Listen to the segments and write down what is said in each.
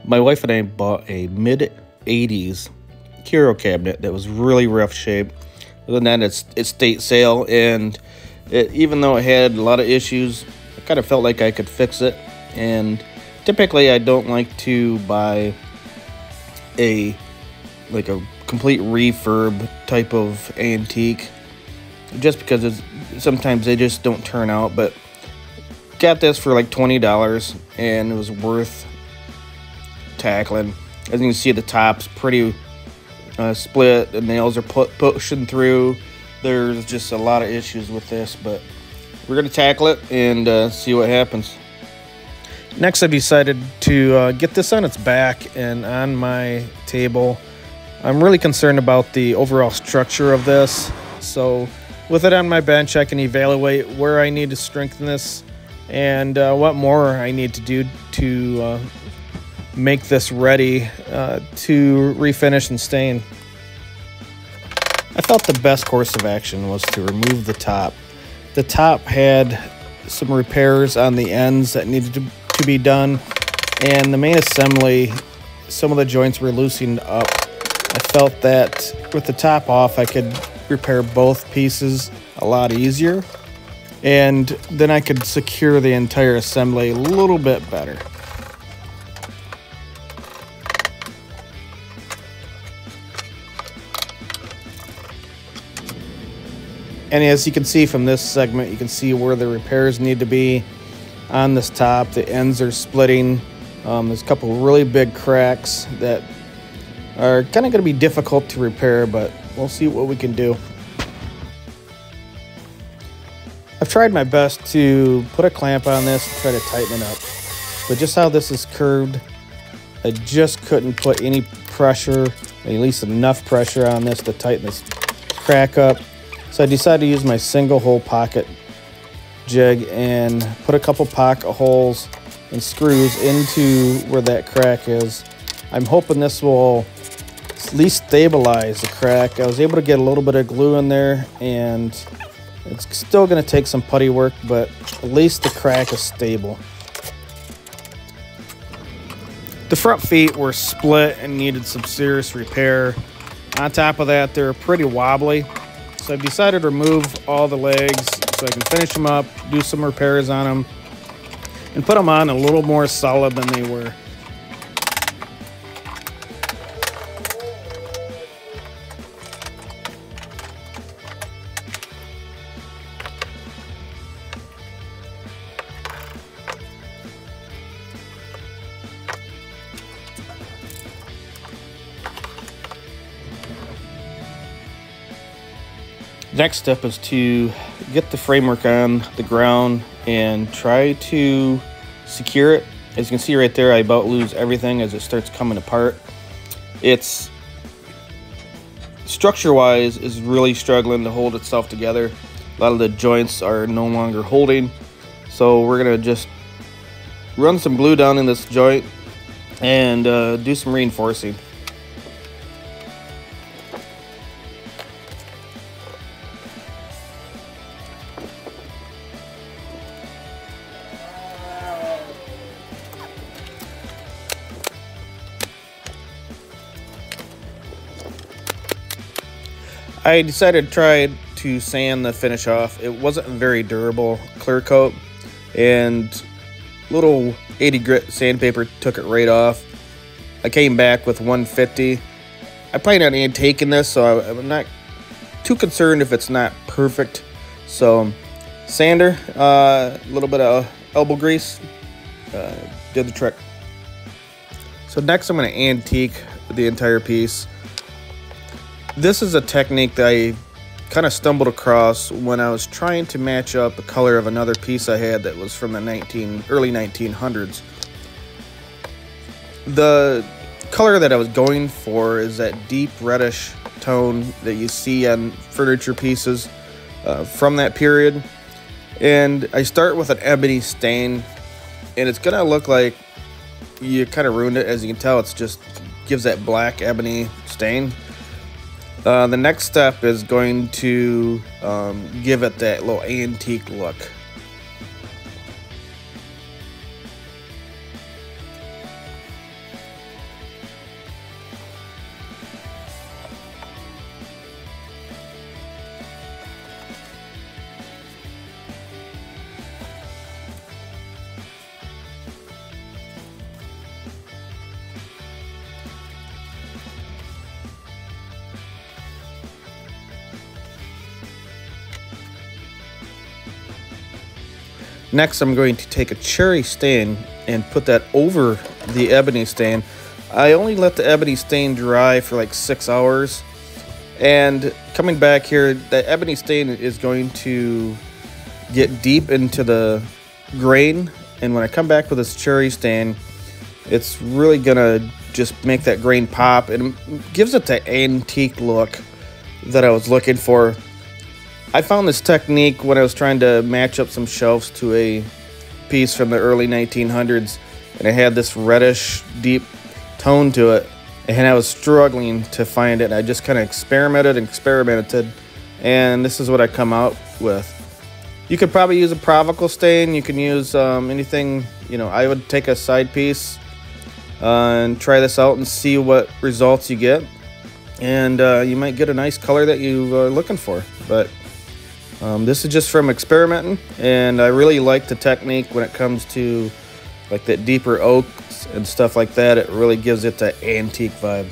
My wife and I bought a mid-80s curio cabinet that was really rough shape. Other than that, it's estate sale, and even though it had a lot of issues, I kind of felt like I could fix it. And typically I don't like to buy a complete refurb type of antique, just because sometimes they just don't turn out. But got this for like $20, and it was worth tackling. As you can see, the top's pretty split, the nails are pushing through. There's just a lot of issues with this, but we're gonna tackle it and see what happens. Next, I decided to get this on its back and on my table. I'm really concerned about the overall structure of this, so with it on my bench, I can evaluate where I need to strengthen this and what more I need to do to make this ready to refinish and stain. I felt the best course of action was to remove the top. The top had some repairs on the ends that needed to be done, and the main assembly, some of the joints were loosened up. I felt that with the top off, I could repair both pieces a lot easier, and then I could secure the entire assembly a little bit better. And as you can see from this segment, you can see where the repairs need to be on this top. The ends are splitting. There's a couple really big cracks that are kind of going to be difficult to repair, but we'll see what we can do. I've tried my best to put a clamp on this and try to tighten it up, but just how this is curved, I just couldn't put any pressure, at least enough pressure on this to tighten this crack up. So I decided to use my single hole pocket jig and put a couple pocket holes and screws into where that crack is. I'm hoping this will at least stabilize the crack. I was able to get a little bit of glue in there, and it's still going to take some putty work, but at least the crack is stable. The front feet were split and needed some serious repair. On top of that, they're pretty wobbly. So I've decided to remove all the legs so I can finish them up, do some repairs on them, and put them on a little more solid than they were. Next step is to get the framework on the ground and try to secure it. As you can see right there, I about lose everything as it starts coming apart. It's structure-wise is really struggling to hold itself together. A lot of the joints are no longer holding, so we're gonna just run some glue down in this joint and do some reinforcing. I decided to try to sand the finish off. It wasn't very durable clear coat, and little 80 grit sandpaper took it right off. I came back with 150. I plan on taking this, so I'm not too concerned if it's not perfect. So sander, a little bit of elbow grease, did the trick. So next I'm going to antique the entire piece. This is a technique that I kind of stumbled across when I was trying to match up the color of another piece I had that was from the early 1900s. The color that I was going for is that deep reddish tone that you see on furniture pieces from that period. And I start with an ebony stain, and it's gonna look like you kind of ruined it. As you can tell, it's just gives that black ebony stain. The next step is going to give it that little antique look. Next, I'm going to take a cherry stain and put that over the ebony stain. I only let the ebony stain dry for like 6 hours. And coming back here, the ebony stain is going to get deep into the grain. And when I come back with this cherry stain, it's really gonna just make that grain pop, and it gives it the antique look that I was looking for. I found this technique when I was trying to match up some shelves to a piece from the early 1900s, and it had this reddish deep tone to it, and I was struggling to find it. I just kind of experimented, and this is what I come out with. You could probably use a Provical stain. You can use anything, you know. I would take a side piece and try this out and see what results you get, and you might get a nice color that you're looking for. But this is just from experimenting, and I really like the technique when it comes to like that deeper oaks and stuff like that. It really gives it that antique vibe.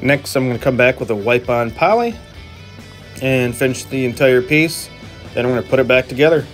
Next, I'm going to come back with a wipe-on poly and finish the entire piece. Then I'm going to put it back together.